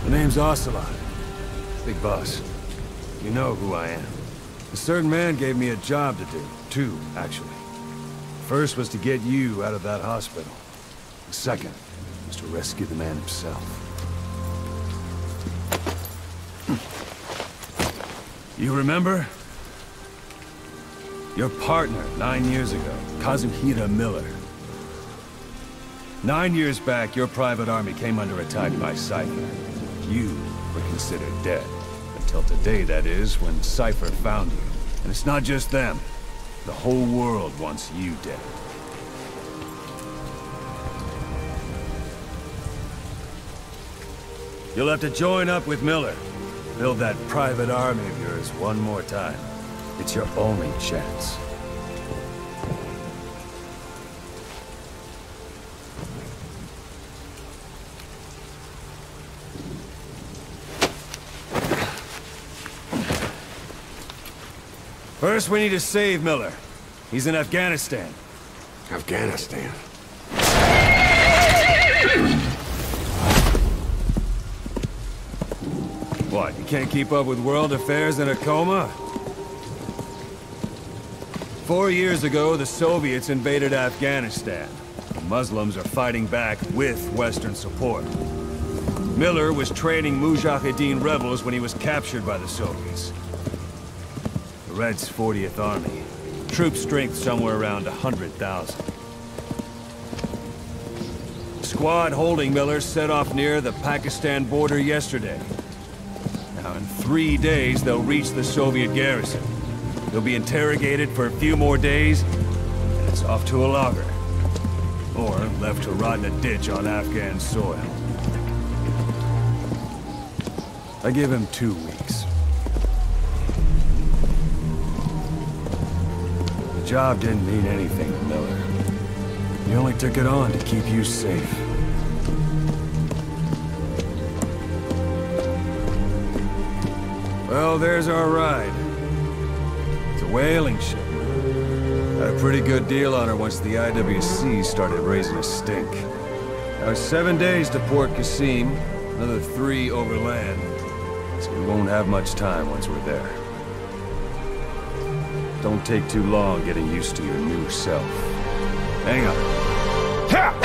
Name's Ocelot. Big boss. You know who I am. A certain man gave me a job to do. Two, actually. First was to get you out of that hospital. The second was to rescue the man himself. You remember? Your partner 9 years ago, Kazuhira Miller. 9 years back, your private army came under attack by Cypher. You were considered dead. Until today, that is, when Cypher found you. And it's not just them. The whole world wants you dead. You'll have to join up with Miller. Build that private army of yours one more time. It's your only chance. First, we need to save Miller. He's in Afghanistan. Afghanistan? What, you can't keep up with world affairs in a coma? 4 years ago, the Soviets invaded Afghanistan. The Muslims are fighting back with Western support. Miller was training Mujahideen rebels when he was captured by the Soviets. The Red's 40th Army. Troop strength somewhere around 100,000. The squad holding Miller set off near the Pakistan border yesterday. Now in 3 days, they'll reach the Soviet garrison. They'll be interrogated for a few more days, and it's off to a lager. Or left to rot in a ditch on Afghan soil. I give him 2 weeks. The job didn't mean anything to Miller. He only took it on to keep you safe. Well, there's our ride. It's a whaling ship. Had a pretty good deal on her once the IWC started raising a stink. Now it's 7 days to Port Qasim, another 3 overland. So we won't have much time once we're there. Don't take too long getting used to your new self. Hang on. Ha!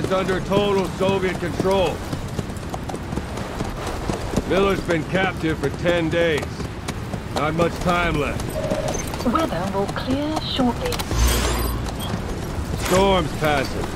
is under total Soviet control. Miller's been captive for 10 days. Not much time left. Weather will clear shortly. Storm's passing.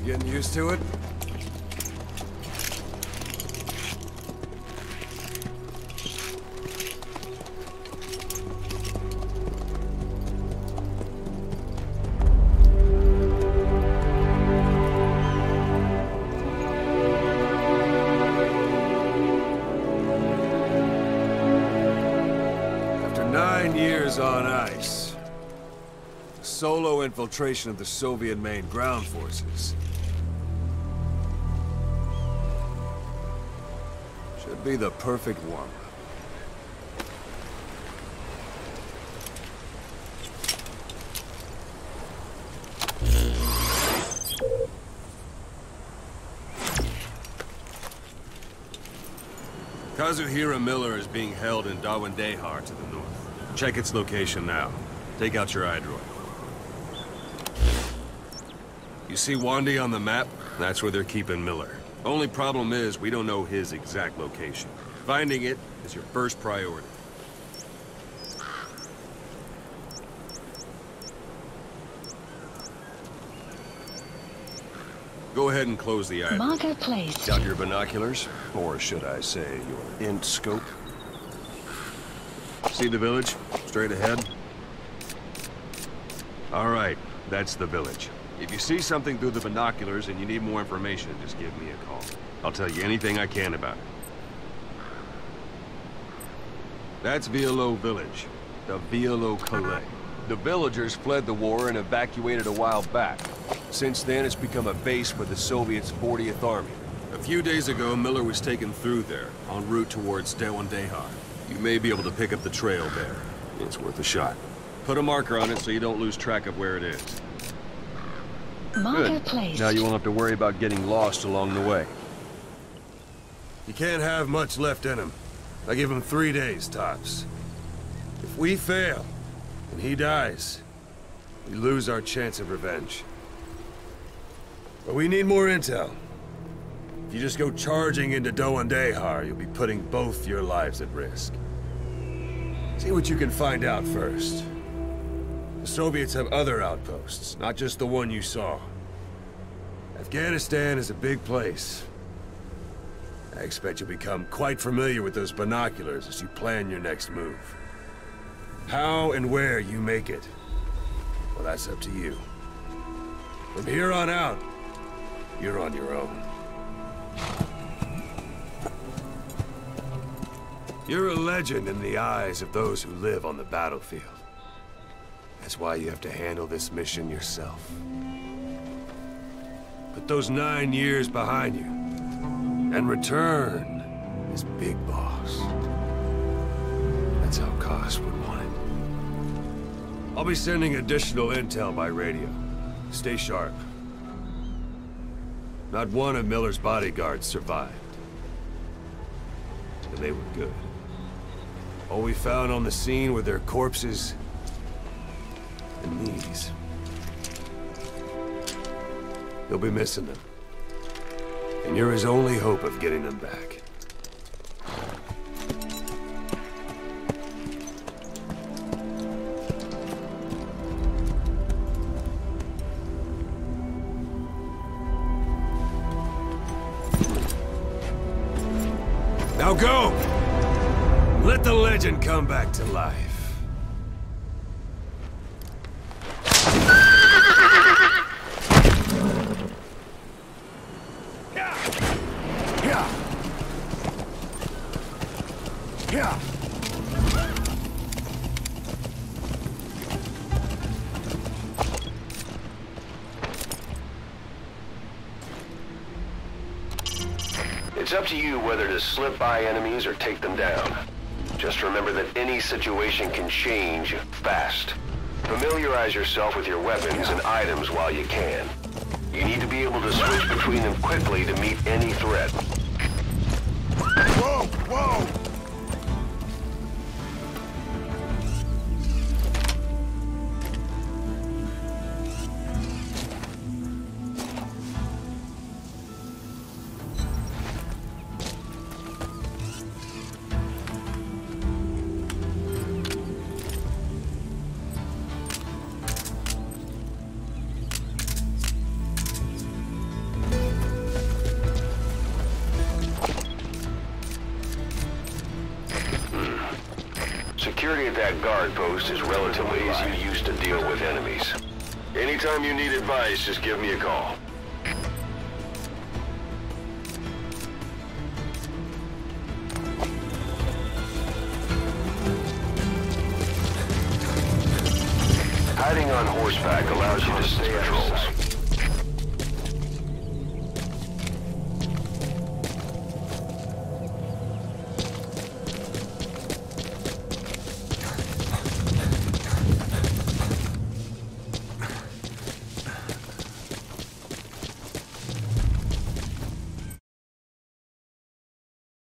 Getting used to it? After 9 years on ice, solo infiltration of the Soviet main ground forces should be the perfect warm-up. Kazuhira Miller is being held in Dawandehar to the north. Check its location now. Take out your iDroid. You see Wandy on the map? That's where they're keeping Miller. Only problem is, we don't know his exact location. Finding it is your first priority. Go ahead and close the iDroid. Marker placed. Got your binoculars? Or should I say, your int scope? See the village? Straight ahead? All right, that's the village. If you see something through the binoculars and you need more information, just give me a call. I'll tell you anything I can about it. That's Violo Village, the Violo Calais. The villagers fled the war and evacuated a while back. Since then, it's become a base for the Soviets' 40th Army. A few days ago, Miller was taken through there, en route towards Dawandehar. You may be able to pick up the trail there. It's worth a shot. Put a marker on it so you don't lose track of where it is. Marker Good. placed. Now you won't have to worry about getting lost along the way. You can't have much left in him. I give him 3 days, tops. If we fail, and he dies, we lose our chance of revenge. But we need more intel. If you just go charging into Dawandehar, you'll be putting both your lives at risk. See what you can find out first. The Soviets have other outposts, not just the one you saw. Afghanistan is a big place. I expect you'll become quite familiar with those binoculars as you plan your next move. How and where you make it, well, that's up to you. From here on out, you're on your own. You're a legend in the eyes of those who live on the battlefield. That's why you have to handle this mission yourself. Put those 9 years behind you, and return as Big Boss. That's how Koss would want it. I'll be sending additional intel by radio. Stay sharp. Not one of Miller's bodyguards survived. And they were good. All we found on the scene were their corpses and knees. You'll be missing them. And you're his only hope of getting them back. Now go! Let the legend come back to life. It's up to you whether to slip by enemies or take them down. Just remember that any situation can change fast. Familiarize yourself with your weapons and items while you can. You need to be able to switch between them quickly to meet any threat. Whoa! Whoa! Security at that guard post is relatively easy to use to deal with enemies. Anytime you need advice, just give me a call. Hiding on horseback allows you to stay patrols.